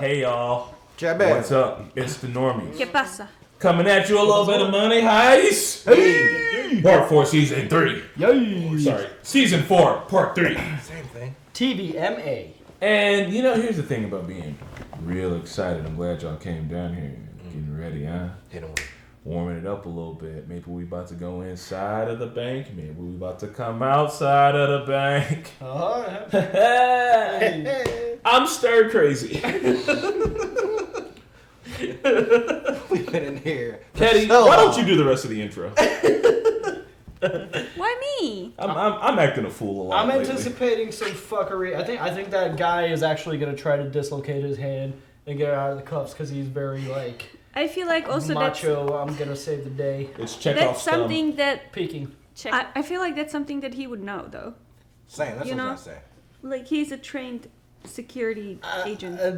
Hey y'all. What's up? It's the Normies. ¿Qué pasa? Coming at you a little bit of money, Heist. Hey. Part 4, Season 3. Yay. Sorry, Season 4, Part 3. Same thing. TVMA. And you know, here's the thing about being real excited. I'm glad y'all came down here. Getting ready, huh? Warming it up a little bit. Maybe we about to go inside of the bank. Maybe we about to come outside of the bank. I'm stir crazy. We've been in here. Teddy, why don't you do the rest of the intro? Why me? I'm acting a fool a lot. I'm lately. anticipating some fuckery. I think that guy is actually gonna try to dislocate his hand and get it out of the cuffs because he's very like. I feel like also macho. I'm gonna save the day. It's Chekhov's that's something that peeking. I feel like that's something that he would know though. Same. That's what I was gonna say. Like he's a trained security agent. I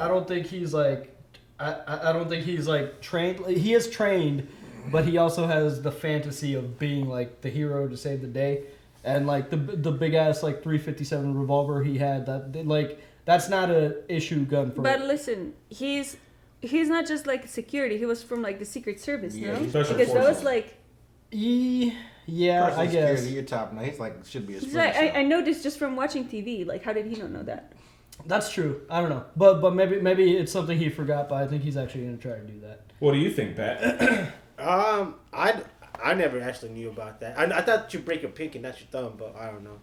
don't think he's like. I don't think he's like trained. He is trained, but he also has the fantasy of being like the hero to save the day, and like the big ass like .357 revolver he had. That like that's not a issue gun for. But listen, he's not just like security. He was from like the Secret Service, no? Because that was like. Yeah, I guess. Security, your top. No, he's like should be a. He's like, I know this just from watching TV. Like, how did he not know that? That's true. I don't know, but maybe it's something he forgot. But I think he's actually gonna try to do that. What do you think, Pat? I never actually knew about that. I thought you break your pinky, not your thumb, but I don't know.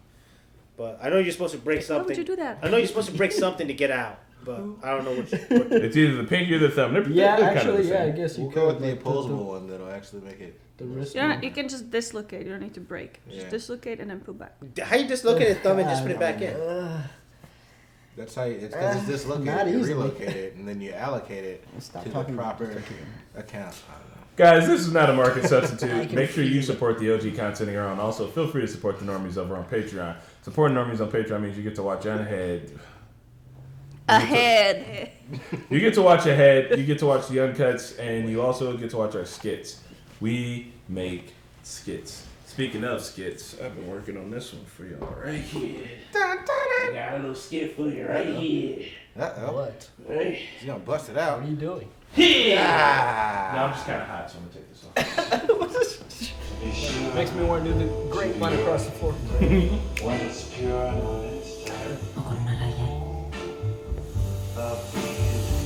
But I know you're supposed to break something. Why would you do that? I know you're supposed to break something to get out, but I don't know what. It's either the pinky or the thumb. They're Actually, kind of I guess you We'll could. go with the opposable one that'll actually make it. The wrist. You can just dislocate. You don't need to break. Just Yeah. dislocate and then pull back. How you just look at his thumb and just put it back in? That's how it's because it's dislocated. Not You easily. relocate it and then you allocate it Stop to the talking proper about account. Guys, this is not a market substitute. Make sure you support the OG content here on. Also, feel free to support the Normies over on Patreon. Supporting Normies on Patreon means you get to watch ahead. You get to watch ahead. You get to watch the uncuts, and you also get to watch our skits. We make skits. Speaking of skits, I've been working on this one for y'all right here. I got a little skit for you right here. Uh-oh. What? Hey. He's gonna bust it out. What are you doing? Yeah. No, I'm just kind of hot, so I'm gonna take this off. Makes me want to do the grapevine across the floor.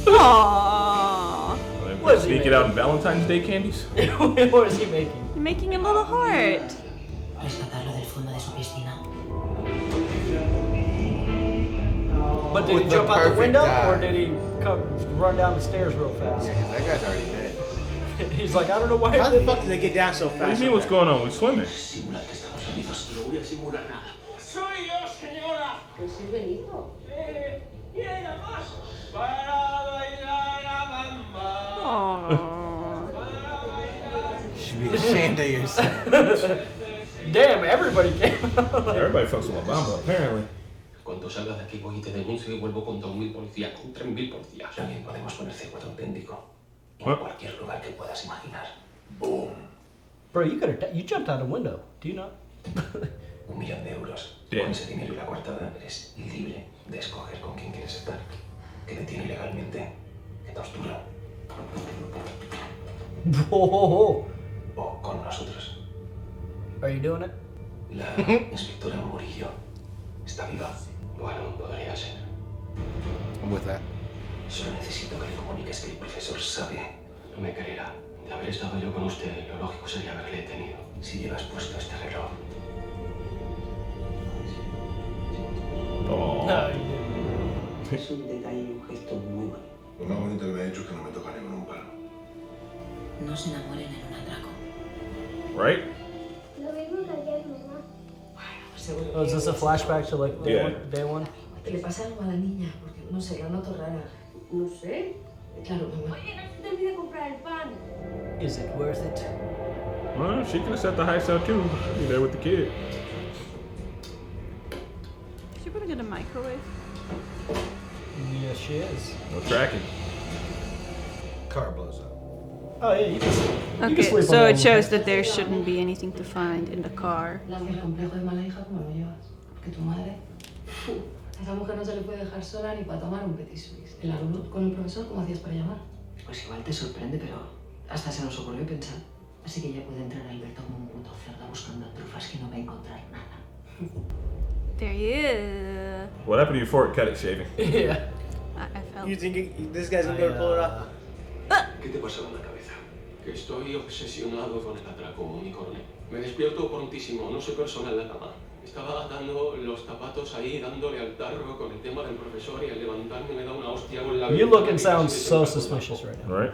Aww. What is he Sneak it out in Valentine's Day candies. What is he making? You're making a little heart. Rescatarlo del fondo de su piscina. But did he With jump the out the perfect window, dive. or did he come run down the stairs real fast? Yeah, 'cause that guy's already dead. He's like, I don't know why. How the fuck did they get down so What do you fast? mean? What's going on? We're swimming. Simula que estamos unidos. No voy a simular nada. Soy yo, señora. ¿Es el Benito? Viene nada más para bailar a bamba. Aww. You should be ashamed of yourself. Damn, everybody came. Everybody fucks with my Bamba, apparently. Cuando salga de aquí voy y te denuncio y vuelvo con 2.000 policías, con 3.000 policías. También podemos poner C4 auténtico. En cualquier lugar que puedas imaginar. Boom. Bro, you jumped out a window. Do you not? 1 millón de euros. Bien. Con ese dinero y la coartada eres libre de escoger con quién quieres estar. Que detiene ilegalmente. Que tortura. Whoa. O con nosotros. Are you doing it? La inspectora Murillo está viva. Bueno, podría ser. I'm with that. Solo necesito que le comuniques que el profesor sabe. No me creerá. De haber estado yo con usted, lo lógico sería haberle detenido. Si llevas puesto este reloj. Oh. No, you didn't. Es un detalle y un gesto muy bonito. Lo más bonito que me ha hecho es que no me toca ni con un palo. No se enamoren en un atraco. Right? Lo mismo que ayer, mamá. Oh, is this a flashback to like day Yeah. day one? Le pasa algo a la niña, porque no sé, la noto rara. No sé. Claro, mamá. Oye, no se te olvide comprar el pan. Is it worth it? Well, she could have set the heist out too. Be there with the kid. Is she putting it in a microwave? Yes, she is. No tracking. Car blows up. Oh yeah, you can sleep. You can Okay, sleep so on it that shows that there shouldn't be anything to find in the car. El complejo de mala hija, ¿cómo lo llevas? Porque tu madre... A esa mujer no se le puede dejar sola ni para tomar un petit suisse. El alumno con el profesor, ¿cómo hacías para llamar? Pues igual te sorprende, pero hasta se nos ocurrió pensar. Así que ya puede entrar Alberto como un puto cerdo buscando trufas que no va a encontrar nada. There he is. What happened to your fork? Cut it, shaving. Yeah. I felt. You think this guy's gonna be able to pull it off? ¿Qué te pasa con la cabeza? Que estoy obsesionado con el atraco, unicornio. Me despierto prontísimo, no soy persona en la cama. Estaba dando los zapatos ahí, dándole al tarro con el tema del profesor y al levantarme me da una hostia con la... You look and sound so suspicious right now. Right?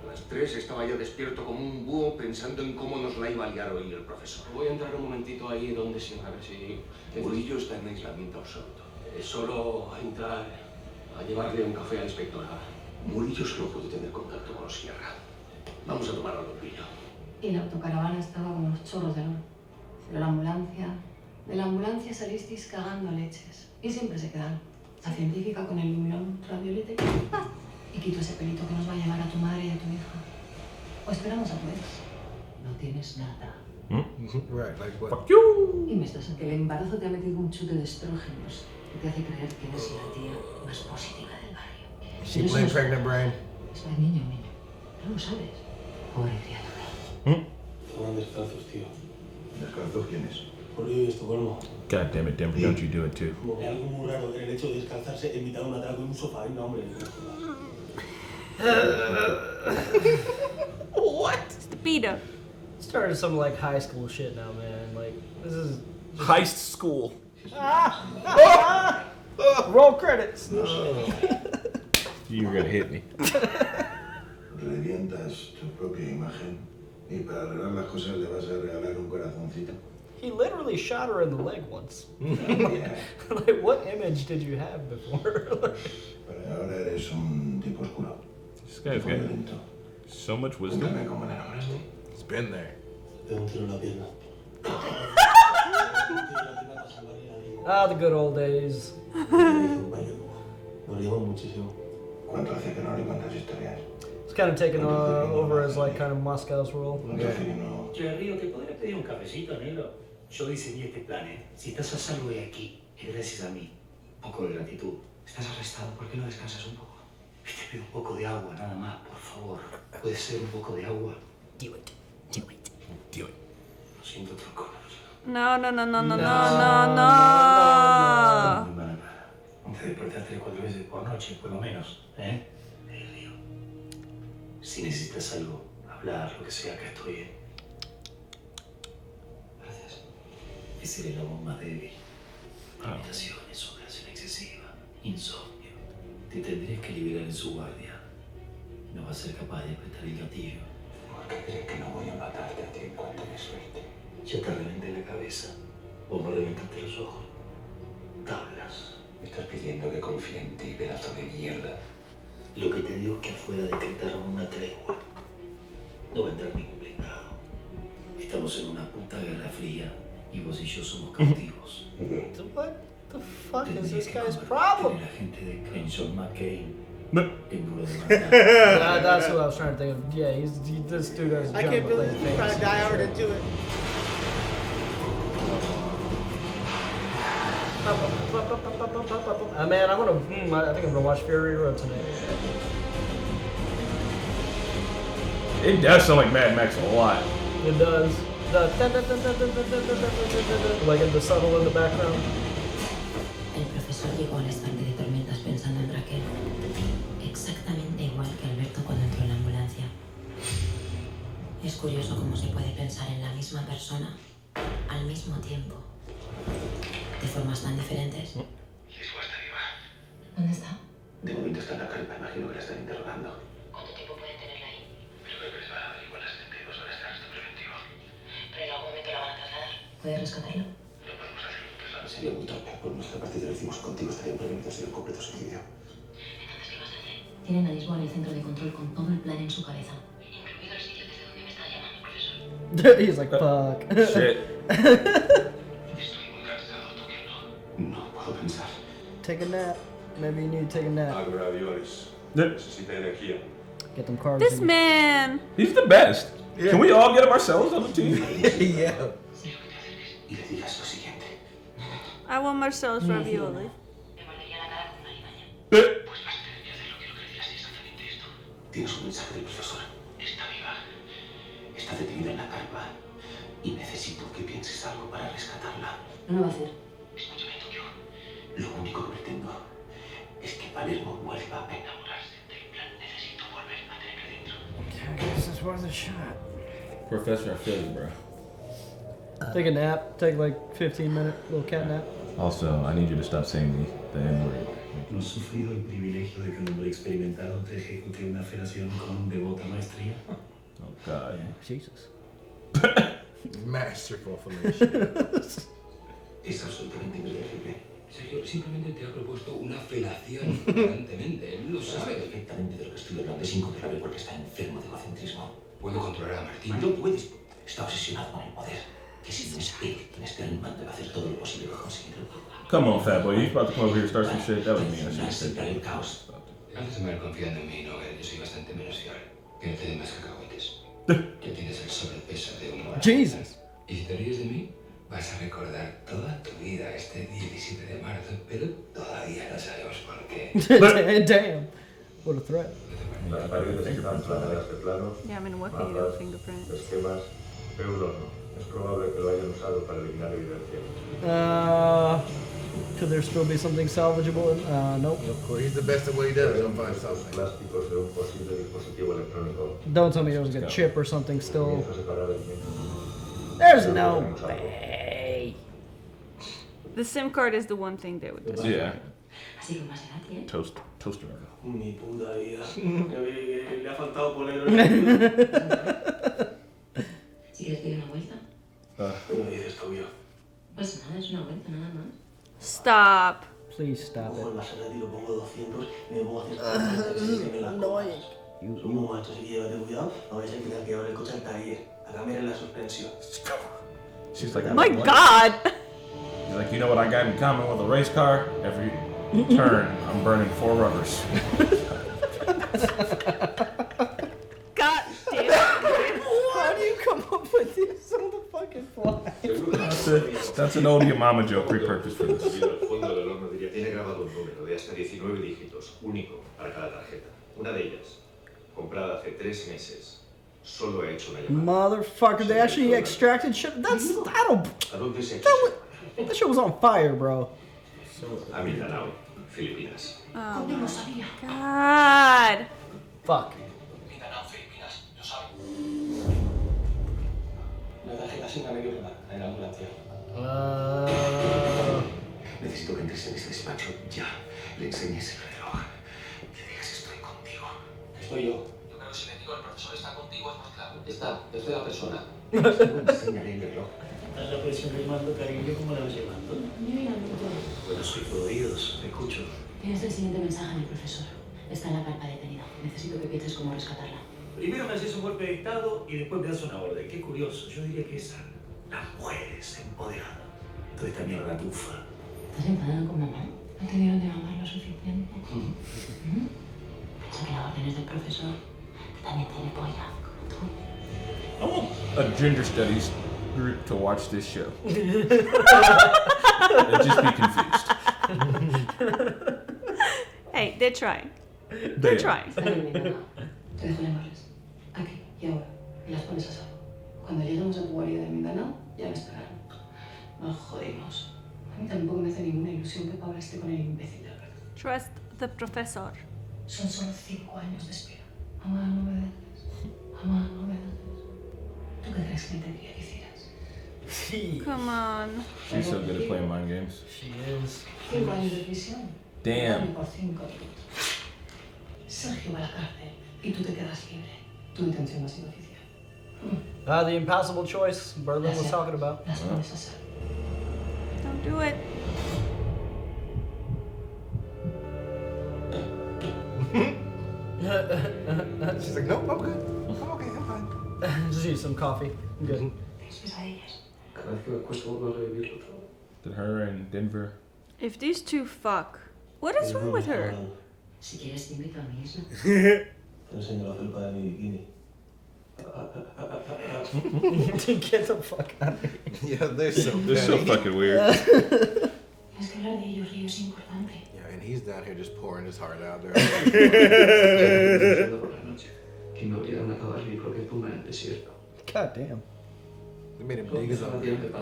A las 3 estaba yo despierto como un búho pensando en cómo nos la iba a liar hoy el profesor. Voy a entrar un momentito ahí donde sí, a ver si... Murillo está en aislamiento absoluto. Solo a entrar a llevarle un café a la inspectora. Murillo solo puede tener contacto con los Sierra. Vamos a tomar algo, pillo. Y la autocaravana estaba como los chorros de oro. Pero la ambulancia... De la ambulancia salisteis cagando leches. Y siempre se quedan. La científica con el luminón ultravioleta y quito ese pelito que nos va a llevar a tu madre y a tu hija. O esperamos a tu ex. No tienes nada. Right, like what? Fuck you! Y me estás en que el embarazo te ha metido un chute de estrógenos que te hace creer que eres la tía más positiva del barrio. She Pero eso blame no- pregnant brain. Eso es niño. No lo sabes. Pobre criatura. Fueron descalzos, tío. ¿Descalzos quién es? Por hoy de Estocolmo. God damn it, Denver, don't you do it too. Como que algo muy raro el hecho de descalzarse en mitad de un atraco en un sofá. No, hombre. What? Stupido. Started some like high school shit now, man. Like this is Heist school. roll credits. You were gonna hit me. Revientas tu propia imagen y para arreglar las cosas le vas a regalar un corazoncito. He literally shot her in the leg once. Yeah. Like, what image did you have before? Pero ahora eres un tipo oscuro. This guy's got Violento. so much wisdom. Cuéntame cómo le enamoraste. It's been there. De un tiro en la pierna. Ah, the good old days. Nos liamos muchísimo. ¿Cuánto hace que no le cuentas historias? It's kind of taken over as like kind of Moscow's role. ¿Cuánto hace que no? Che, Río, ¿te podría pedir un cafecito, negro? Yo diseñé este plan, ¿eh? Si estás a salvo de aquí, es gracias a mí. Un poco de gratitud. Estás arrestado, ¿por qué no descansas un poco? Te pido un poco de agua, nada más, por favor. ¿Puede ser un poco de agua? Do it. Do it. Do it. Lo siento, tronco. No, no, no, no, no, no, no, no. Muy mala cara. Te despertas 3-4 veces por noche, por lo menos, ¿eh? Río. Si necesitas algo, hablar, lo que sea, acá estoy, ¿eh? Gracias. Ese era el amor más débil. Limitaciones, sudoración excesiva, insomnio. Te tendrías que liberar en su guardia. No vas a ser capaz de apretar el gatillo. ¿Por qué crees que no voy a matarte a ti en cuanto me suelte? Ya te reventé la cabeza. Vos me reventaste los ojos. Tablas. Me estás pidiendo que confíe en ti, pedazo de mierda. Lo que te digo es que afuera decretaron una tregua. No va a entrar ningún blindado. Estamos en una puta guerra fría y vos y yo somos cautivos. What the fuck is Tendrías this que guy's convertirte problem? en la gente de Crenshaw McCain. No. En duro de matar. That's what I was trying to think of. Yeah, this dude has a I job can't of believe playing he's trying to famous. die hard into it. Man, I'm gonna. I think I'm gonna watch Fury Road tonight. It does sound like Mad Max a lot. It does. Like in the subtle in the background. El profesor llegó al estanque de tormentas pensando en Raquel. Exactamente igual que Alberto cuando entró en la ambulancia. Es curioso cómo se puede pensar en la misma persona al mismo tiempo. De formas tan diferentes. Lisboa está viva. ¿Dónde está? De momento está en la carpa, imagino que la están interrogando. ¿Cuánto tiempo pueden tenerla ahí? Pero creo que les van a dar igual las 72 horas de arresto preventivo. Pero en algún momento la van a trasladar. ¿Puedes rescatarla? No podemos hacerlo. Sería muy torpe. Por nuestra parte, te lo decimos contigo, estaría prevenido sería un completo suicidio. Entonces, ¿qué vas a hacer? Tienen a Lisboa en el centro de control con todo el plan en su cabeza. Incluido el sitio desde donde me está llamando el profesor. He's like, fuck. Shit. Estoy muy cansado, ¿tú qué no? No puedo pensar. Take a nap. Maybe you need to take a nap. Hago raviolis. Yep. Necesita energía. Get them carbs. This in. man. He's the best. Can we all get him ourselves on the team? Yeah. Y le digas lo siguiente. I want Marcel's ravioli. Pues vas a tener que hacer lo que decías exactamente esto. Tienes un mensaje del profesor. Está viva. Está detenida en la carpa. Y necesito que pienses algo para rescatarla. No lo va a hacer. Escúchame, Tokio. Lo único que pretendo es que Palermo vuelva a enamorarse del plan. Necesito volver a tenerle dentro. Okay, this is worth a shot. Professor, I feel you, bro. Take a nap. Take like 15-minute little cat nap. Also, I need you to stop saying the N-word. ¿No has sufrido el privilegio de que un hombre experimentado te ejecute una felación con devota maestría? Oh, God. Jesus. Masterful fellatio. Es absolutamente irreversible. Sergio, simplemente te ha propuesto una felación constantemente. Él lo Sabe sabe. perfectamente de lo que estoy hablando. Es incontrolable porque está enfermo de egocentrismo. Puedo controlar a Martín. No puedes. Está obsesionado con el poder. Que si no es él quien esté al mando, va a hacer todo lo posible para conseguirlo. Come on, fat boy. You about to come over here and start some shit? That was me. I should have said Sembrar el that. caos. Antes de me confiando en mí, no, yo soy bastante menos fiable. Que no te den más cacahuetes. Que tienes el sobrepeso de un moral. Jesus. Y si te ríes de mí, vas a recordar toda tu vida este 17 de marzo, pero todavía no sabemos por qué. Damn. What a threat. Las paredes están plagadas de planos, Yeah, I mean, what can you do with fingerprints? esquemas. Veo un horno. Es probable que lo hayan usado para eliminar evidencia. Could there still be something salvageable? Nope. Of course, he's the best at what he does. He'll find something. Plásticos de un posible dispositivo electrónico. Don't tell me there was like a chip or something still. Comienza a separar el mismo. There's no way. The SIM card is the one thing they would do. Yeah. Así que más edad tiene. Toaster. Mi puta vida. Le ha faltado poner Si quieres pedir una vuelta. No dices Tokio. Pues nada, es una vuelta nada más. Stop. Please stop Cojo el it. Maserati, lo pongo 200 y me pongo a hacer que me la comas. Son muy machos, así que llévate cuidado. No vais a tener que llevar el coche al taller. A cambiar en la suspensión. She's like, My God. She's like, you know what I got in common with a race car? Every turn, I'm burning 4 rubbers. God damn it. How do you come up with this on the fucking fly? That's an old your mama joke repurposed for this. Al fondo del horno diría, tiene grabado un número de hasta 19 dígitos, único para cada tarjeta. Una de ellas, comprada hace 3 meses, solo ha hecho una llamada. Motherfucker, they actually extracted shit. That's ¿A dónde se ha hecho? that shit was on fire, bro. A Mindanao, Filipinas. Oh ¿Cómo lo my sabía? God. Fuck. Mindanao, Filipinas, lo sabe. La tarjeta sin ganar en la ambulancia. Necesito que entres en este despacho ya. Le enseñes el reloj. Que digas estoy contigo. Estoy yo. Yo creo que si le digo el profesor está contigo es más claro. Está, tercera persona. Enséñale el reloj. ¿Estás la presión del mando, cariño? ¿Cómo la vas llevando? Mirando todo. Bueno, soy todo oídos, te escucho. Tienes el siguiente mensaje del profesor. Está en la carpa detenida. Necesito que pienses cómo rescatarla. Primero me haces un golpe de estado y después me das una orden. Qué curioso. Yo diría que esa. Las mujeres empoderadas. Toda esta mierda tufa. ¿Estás enfadado con mamá? ¿No te dieron de mamar lo suficiente? Piensa que las órdenes del profesor también tiene polla, como tú. I want a gender studies group to watch this show. And just be confused. Hey, they're trying. They're trying. Están en Mindanao. Te dejo llamarles. Aquí y ahora. Y las pones a salvo. Cuando lleguemos a tu guarida de Mindanao, ya me esperarán. Nos jodimos. A mí tampoco me hace ninguna ilusión que Paula esté con el imbécil del gato. Trust the professor. Son solo 5 años de espera. Mamá, no me dejes. Mamá, no me dejes. ¿Tú qué crees que me tendría que hicieras? Come on. She's so good at playing mind games. She is. 5 años de prisión. Damn. Por 5 minutos. Sergio va a la cárcel y tú te quedas libre. Tu intención ha sido oficial. The impossible choice Berlin was talking about. Las pones a salvo. Don't do it. She's like, nope, I'm good. I'm okay, I'm fine. Just need some coffee. I'm good. ¿Tienes pesadillas? Cada vez que me cuesta volver a revivirlo todo. Did her in Denver? If these two fuck, what is wrong with her? Si quieres te invito a mi isla. Te enseño la felpa de mi bikini. Get the fuck out of here. Yeah, they're so They're so petty. fucking weird. Tienes que hablar de ellos, Río, es importante. Yeah, and he's down here just pouring his heart out there. God damn. They made him dig his own grave.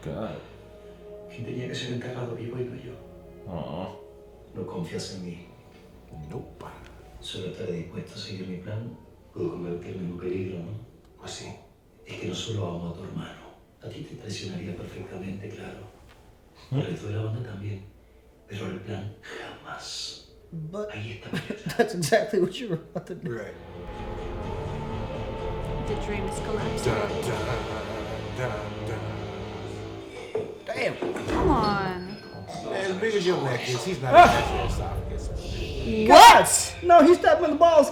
God. ¿Quién tenía que ser enterrado vivo y no yo? ¿No confías en mí? Nope. Solo estaré dispuesto a seguir mi plan. Puedo convertirme en un peligro, ¿no? Así. Es que no solo amo a tu hermano. A ti te traicionaría perfectamente, claro. Al resto de la banda también. Pero el plan jamás. But ahí está. that's exactly what you were about to do. Right. The dream is collapsing. Damn. Come on. As big as your neck is, he's not even at your esophagus. What? No, he stabbed him in the balls.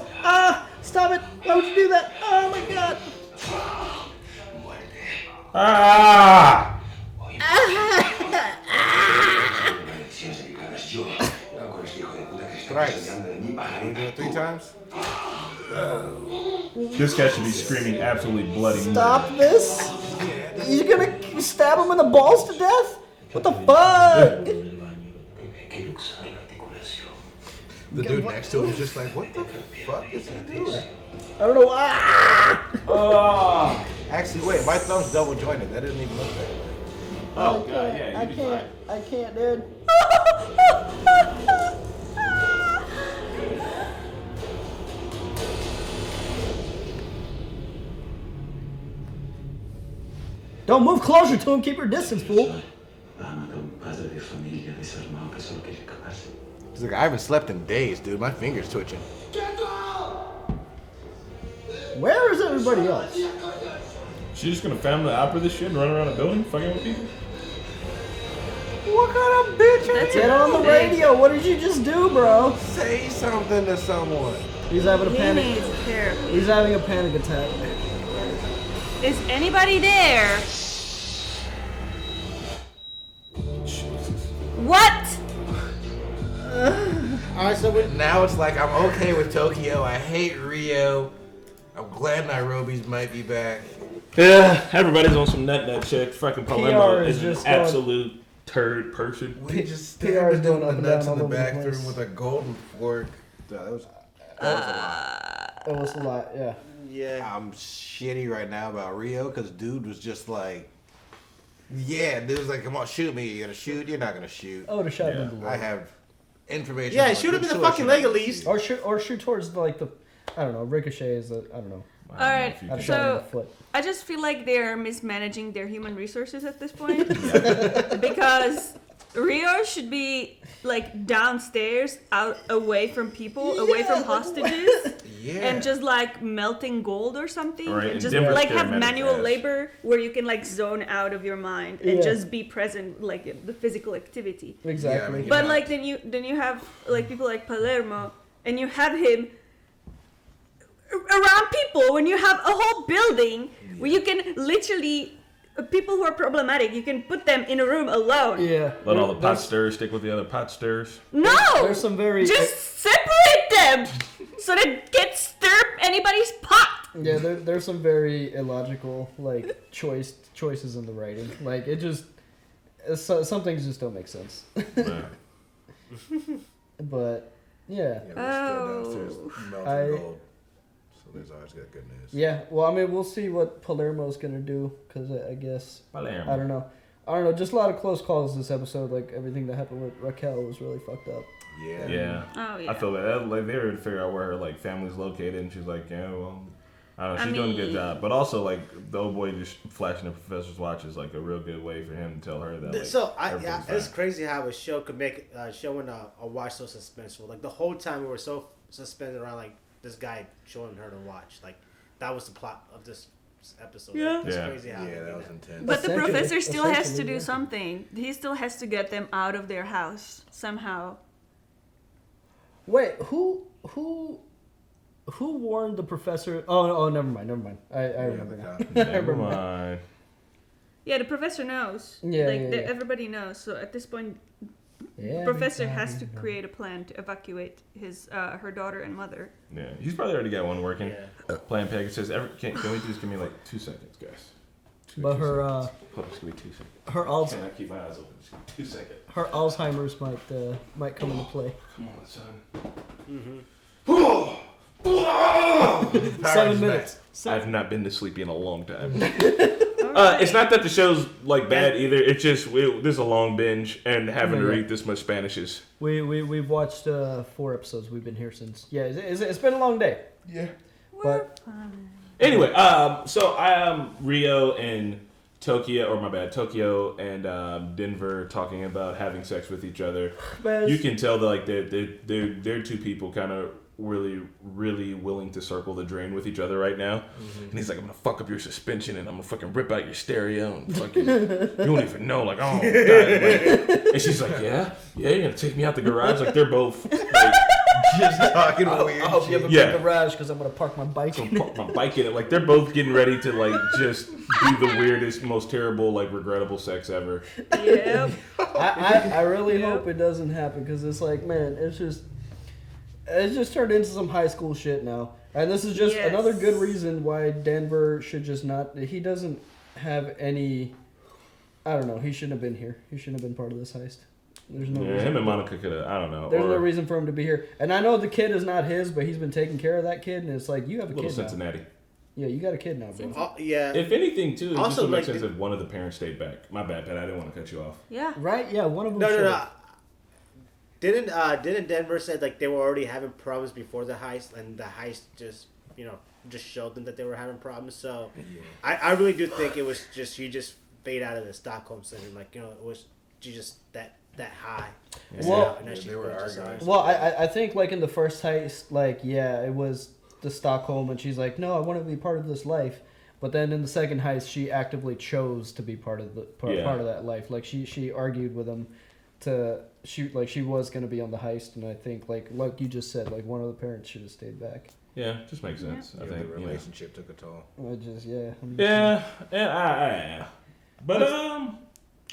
Stop it. Why would you do that? Oh my god. Ah! Thrice. You do it 3 times? This guy should be screaming absolutely bloody murder. Stop this. You're gonna stab him in the balls to death? What the fuck? The dude next to him is just like, what the fuck is he doing? I don't know. Actually, wait, my thumb's double jointed. That doesn't even look that way. Oh, God, yeah, you can I can't, dude. Don't move closer to him. Keep your distance, fool. He's like, I haven't slept in days, dude. My finger's twitching. Where is everybody else? She's just gonna family opera this shit and run around a building fucking with people? What kind of bitch are you? Get on the radio. What did you just do, bro? Say something to someone. He's having a He panic. needs therapy. He's having a panic attack. Is anybody there? What? Alright, so now it's like I'm okay with Tokyo. I hate Rio. I'm glad Nairobi's might be back. Yeah, everybody's on some nut shit. Fucking Palermo PR is is an just going- absolute turd person. We just PR stabbed is him going in up the and nuts down in the all over the bathroom place. with a golden fork. That was a lot. It was a lot, yeah. Yeah. I'm shitty right now about Rio because dude was just like, yeah, dude was like, come on, shoot me. You're gonna shoot? You're not gonna shoot. I would have shot him in the I leg. have information. Yeah, from a shoot him good in the source fucking and I leg at can least. shoot. Or shoot towards like the, I don't know, ricochets. I don't know. All right, I'd have shot him in the so foot. I just feel like they're mismanaging their human resources at this point because Rio should be like downstairs, out away from people, away from hostages, Yeah. and just like melting gold or something. Right, and and just Denver's like have paramedic manual ass. labor where you can like zone out of your mind and Yeah. just be present, like the physical activity. Exactly. Yeah, I mean, But Yeah. like then you have like people like Palermo, and you have him around people when you have a whole building where you can literally people who are problematic, you can put them in a room alone. Yeah. Let all the pot There's- stirrers stick with the other pot stirrers. No, There's some very just separate them so they can't stir anybody's pot. yeah. There's some very illogical like choices in the writing. Like it just some things just don't make sense. Right. But yeah. Yeah, we're still downstairs melting I- gold. So there's always got good news. Yeah, well, I mean, we'll see what Palermo's gonna do, because I guess Palermo. I don't know. Just a lot of close calls this episode. Like everything that happened with Raquel was really fucked up. Yeah. Yeah. Oh yeah. I feel bad. Like they were to figure out where her like family's located, and she's like, yeah, well, I don't know. She's doing a good mean- job, but also like the old boy just flashing the professor's watch is like a real good way for him to tell her that. Like, So everything's it's fine. crazy how a show could make showing a watch so suspenseful. Like the whole time we were so suspended around like this guy showing her to watch. Like that was the plot of this episode. Yeah. Like, it's Yeah. crazy how Yeah, they that did was intense. But the Essentially- professor still has to essentially, do yeah. something. He still has to get them out of their house somehow. Wait, who warned the professor? Oh, never mind. I remember now. Never mind. Yeah, the professor knows. Yeah, like yeah, yeah. everybody knows. So at this point, Yeah, professor has to create a plan to evacuate his her daughter and mother. Yeah, he's probably already got one working. Yeah. Playing Pegasus. Can we just give me like 2 seconds, guys? But her Hold on, just give me 2 seconds. her Can I keep my eyes open? Just give me 2 seconds. her Alzheimer's might come into play. Come on, son. Mm-hmm. 7 minutes. I've not been this sleepy in a long time. It's not that the show's like bad either. It's just this is a long binge, and having to read this much Spanish is. We've watched 4 episodes. We've been here since. Yeah, it's been a long day. Yeah. But anyway, so Rio and Tokyo and Denver talking about having sex with each other. Man, You can tell that like they're two people kind of really willing to circle the drain with each other right now. Mm-hmm. And he's like, I'm gonna fuck up your suspension and I'm gonna fucking rip out your stereo and fucking you don't even know, like, oh god. Like, and she's like, yeah, you're gonna take me out the garage. Like they're both like, just talking weird. I hope you have a big garage because I'm gonna park my bike in it. Park my bike in it. Like they're both getting ready to like just do the weirdest, most terrible, like regrettable sex ever. Yep. I really hope it doesn't happen because it's like, man, it's just turned into some high school shit now. And this is just another good reason why Denver should just not... He doesn't have any... I don't know. He shouldn't have been here. He shouldn't have been part of this heist. There's no reason. Him and Monica could have... I don't know. There's no reason for him to be here. And I know the kid is not his, but he's been taking care of that kid. And it's like, you have a kid Cincinnati. now. Yeah, you got a kid now, bro. Yeah. If anything, too, it also, just would make like, sense if one of the parents stayed back. My bad, Pat. I didn't want to cut you off. Yeah. Right? Yeah, one of them No. Didn't Denver said like they were already having problems before the heist, and the heist just showed them that they were having problems. So I really do think it was just she just fade out of the Stockholm syndrome, like it was she just that high. Well, they were arguing. Well, I think like in the first heist, like it was the Stockholm, and she's like, no, I want to be part of this life. But then in the second heist, she actively chose to be part of that life. Like she argued with him to shoot, like she was going to be on the heist, and I think like you just said, like one of the parents should have stayed back. Yeah, just makes sense. I think the relationship took a toll. But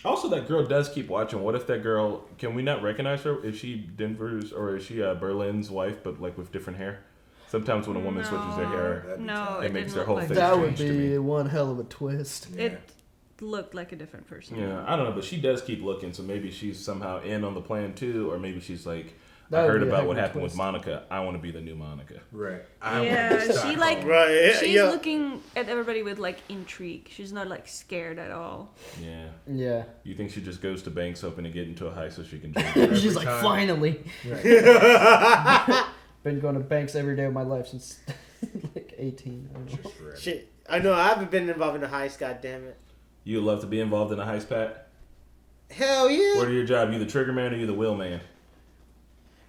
also that girl does keep watching. What if that girl? Can we not recognize her? Is she Denver's or is she Berlin's wife, but like with different hair? Sometimes when a woman switches their hair, it makes their whole face That would strange to be me. one hell of a twist. It looked like a different person. Yeah, I don't know, but she does keep looking, so maybe she's somehow in on the plan too, or maybe she's like, I heard about what happened with Monica. I want to be the new Monica. Right. She like she's looking at everybody with like intrigue. She's not like scared at all. Yeah. Yeah. You think she just goes to banks hoping to get into a heist so she can join? She's like, finally. Right. Been going to banks every day of my life since like 18. I don't know. Shit, I know I haven't been involved in a heist. God damn it. You would love to be involved in a heist, Pat? Hell yeah. What are your job? You the trigger man or you the wheel man?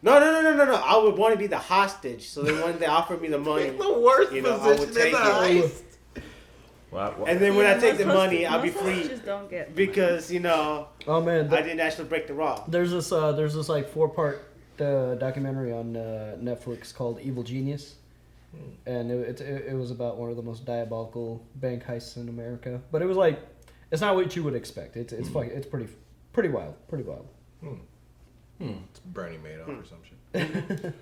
No. I would want to be the hostage. So then when they offer me the money, the worst I would take it. Wow. And then when I take the money, I'll be free don't get because oh man, I didn't actually break the law. There's this like 4-part documentary on Netflix called Evil Genius, and it was about one of the most diabolical bank heists in America. But it was like, it's not what you would expect. It's pretty wild. It's Bernie Madoff or some shit.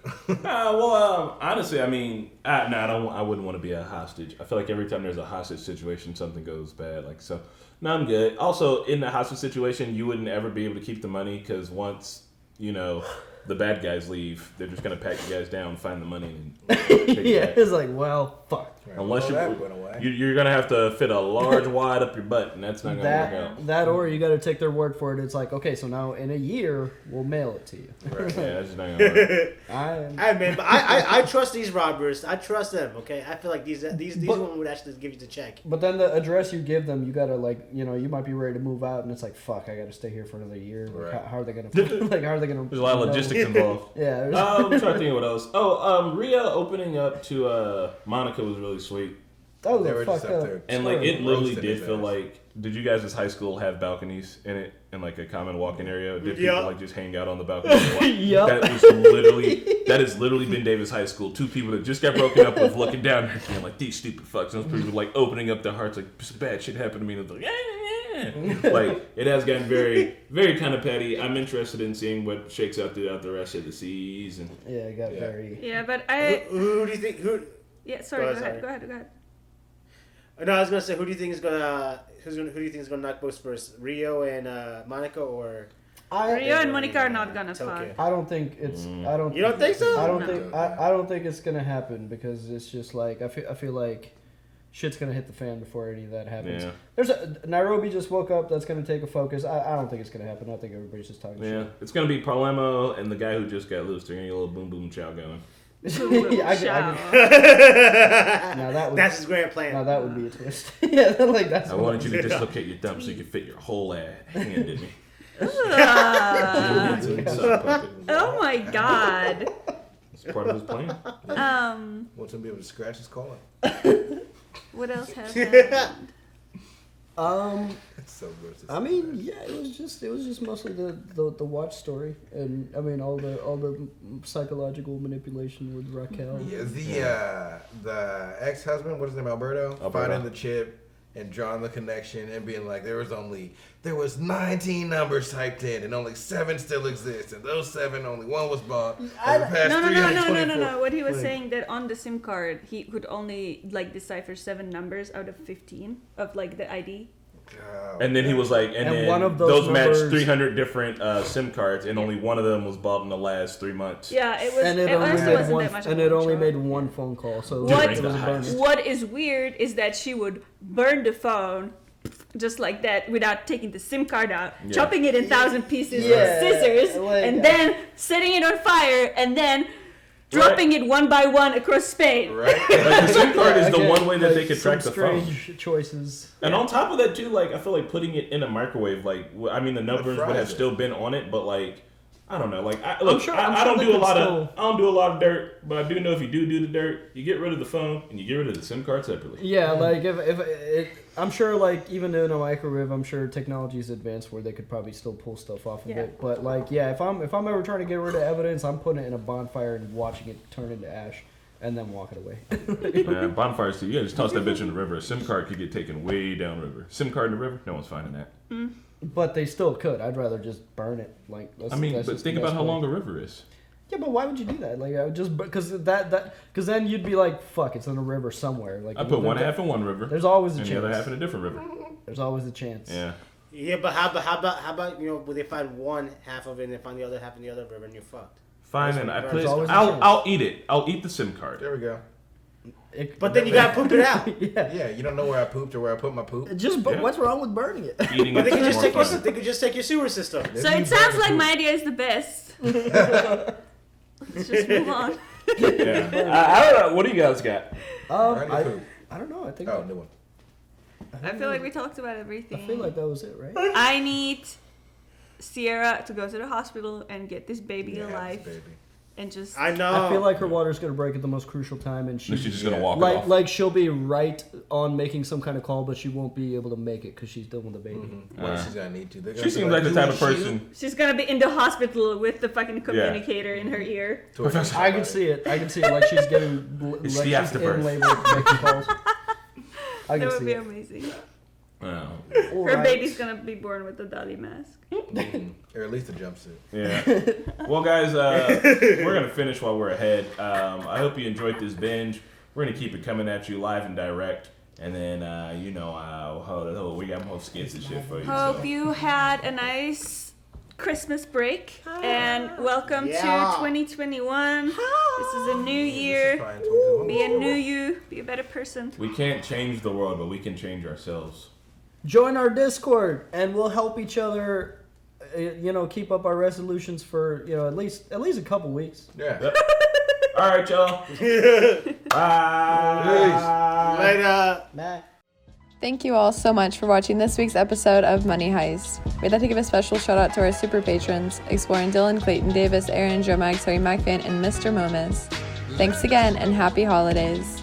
Honestly, I mean, I wouldn't want to be a hostage. I feel like every time there's a hostage situation, something goes bad. Like so, no, I'm good. Also, in the hostage situation, you wouldn't ever be able to keep the money because once the bad guys leave, they're just gonna pack you guys down, find the money, and take it back. It's like, well, fuck. Unless you're gonna have to fit a large wide up your butt, and that's not gonna work out. That or you got to take their word for it. It's like, okay, so now in a year we'll mail it to you. Right. Yeah, that's just not gonna work. Hey man, but I trust these robbers. I trust them. Okay, I feel like these women would actually give you the check. But then the address you give them, you gotta you might be ready to move out, and it's like, fuck, I gotta stay here for another year. Like, right. how are they gonna? There's a lot of logistics involved. Yeah. I'm trying to think of what else. Rhea opening up to Monica was really sweet. That was fucked up. And like it literally did feel like. Did you guys' high school have balconies in it and like a common walk-in area? Did people like just hang out on the balcony? Yep. That has literally been Davis High School. 2 people that just got broken up with looking down and being like, these stupid fucks. And those people like opening up their hearts like, some bad shit happened to me. And it's like, yeah. Like it has gotten very, very kind of petty. I'm interested in seeing what shakes out throughout the rest of the season. Yeah, it got very. Yeah, but Who do you think? Who? Yeah, sorry. Go ahead. No, I was gonna say, who do you think is gonna knock books first, Rio and Monica, or? Rio and Monica are not gonna fuck. I don't think it's. I don't. You don't think so? I don't think. I don't think it's gonna happen because it's just like I feel like shit's gonna hit the fan before any of that happens. Yeah. Nairobi just woke up. That's gonna take a focus. I don't think it's gonna happen. I think everybody's just talking shit. Yeah, it's gonna be Palermo and the guy who just got loose. They're gonna get a little boom boom chow going. That's his grand plan. Now that would be a twist. Yeah, like that's. I wanted you to dislocate your thumb so you could fit your whole hand in me. Oh my god. It's part of his plan. Wants him to be able to scratch his collar. What else has happened? It's so gross. I mean, yeah, it was just mostly the watch story, and I mean all the psychological manipulation with Raquel. Yeah, the ex-husband, what is his name, Alberto, finding the chip and drawing the connection and being like, there was 19 numbers typed in and only 7 still exist, and those 7 only 1 was bought. No. What he was saying that on the SIM card he could only like decipher 7 numbers out of 15 of like the ID. And then he was like, and then one of those matched 300 different SIM cards, and only one of them was bought in the last 3 months. Yeah, it was. And it only made one phone call. So what is weird is that she would burn the phone just like that without taking the SIM card out, chopping it in 1,000 pieces with scissors, and then setting it on fire, and then dropping it one by one across Spain. Right. Like the SIM card is the one way that they could track the phone. Strange choices. And on top of that too, like I feel like putting it in a microwave, like I mean the numbers would have still been on it, but like I don't know, like I don't do a lot of dirt, but I do know if you do the dirt, you get rid of the phone and you get rid of the SIM card separately. Yeah, like I'm sure like even in a microwave, I'm sure technology is advanced where they could probably still pull stuff off of it. But like if I'm ever trying to get rid of evidence, I'm putting it in a bonfire and watching it turn into ash. And then walk it away. Bonfires too. You gotta just toss that bitch in the river. A SIM card could get taken way downriver. SIM card in the river? No one's finding that. But they still could. I'd rather just burn it. Like but think about how long a river is. Yeah, but why would you do that? Like, I would just because then you'd be like, fuck, it's in a river somewhere. Like I put one half in one river. There's always a chance. And the other half in a different river. There's always a chance. Yeah. Yeah, but how about when they find one half of it and they find the other half in the other river and you're fucked. Fine, and I'll eat it. I'll eat the SIM card. There we go. But then you gotta poop it out. Yeah, you don't know where I pooped or where I put my poop. What's wrong with burning it? Eating but they could just take your sewer system. So it sounds like my idea is the best. Let's just move on. I don't know. What do you guys got? I don't know. I think. Oh, new one. I feel like we talked about everything. I feel like that was it, right? I need Sierra to go to the hospital and get this baby alive. And just I know. I feel like her water's gonna break at the most crucial time, and she's just gonna walk like off. Like she'll be right on making some kind of call, but she won't be able to make it because she's done with the baby. She's gonna need to. She seems like the type of person. She's gonna be in the hospital with the fucking communicator in her ear. I can see it. Like she's getting It's like the she's afterbirth. in labor making calls. That would be amazing. Wow. Her baby's gonna be born with a Dali mask. Or at least a jumpsuit. Yeah. Well, guys, we're going to finish while we're ahead. I hope you enjoyed this binge. We're going to keep it coming at you live and direct. And then, we got more skits and shit for you. Hope you had a nice Christmas break. And welcome to 2021. This is a new year. Be a new you. Be a better person. We can't change the world, but we can change ourselves. Join our Discord, and we'll help each other. Keep up our resolutions for at least a couple weeks. Yeah. Yep. All right, y'all. Bye. Later. Bye. Thank you all so much for watching this week's episode of Money Heist. We'd like to give a special shout out to our super patrons, exploring Dylan, Clayton Davis, Aaron, Joe Mag, Terry McFan, and Mr. Momus. Thanks again, and happy holidays.